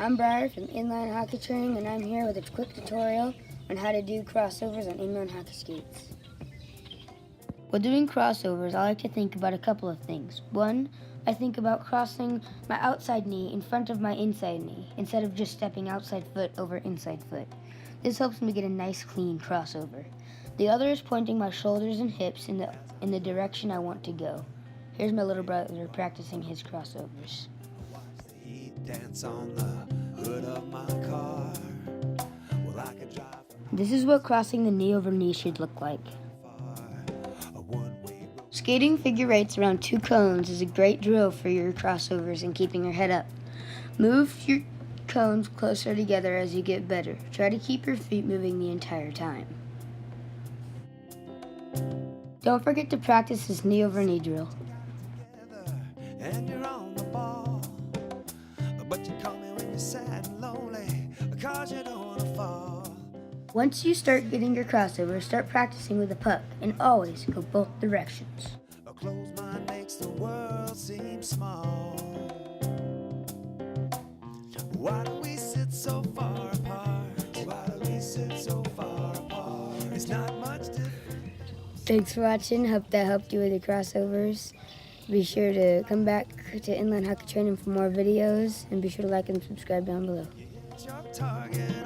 I'm Briar from Inline Hockey Training, and I'm here with a quick tutorial on how to do crossovers on inline hockey skates. While doing crossovers, I like to think about a couple of things. One, I think about crossing my outside knee in front of my inside knee, instead of just stepping outside foot over inside foot. This helps me get a nice clean crossover. The other is pointing my shoulders and hips in the direction I want to go. Here's my little brother practicing his crossovers. Dance on the hood of my car. Well, I could drive. This is what crossing the knee over knee should look like. Skating figure eights around two cones is a great drill for your crossovers and keeping your head up. Move your cones closer together as you get better. Try to keep your feet moving the entire time. Don't forget to practice this knee over knee drill. And you're on the ball, but you call me when you're sad and lonely, because you don't want to fall. Once you start getting your crossover, start practicing with the puck, and always go both directions. A closed mind makes the world seem small. Why do we sit so far apart? Why do we sit so far apart? It's not much different. Thanks for watching. Hope that helped you with your crossovers. Be sure to come back to Inline Hockey Training for more videos, and be sure to like and subscribe down below. Your target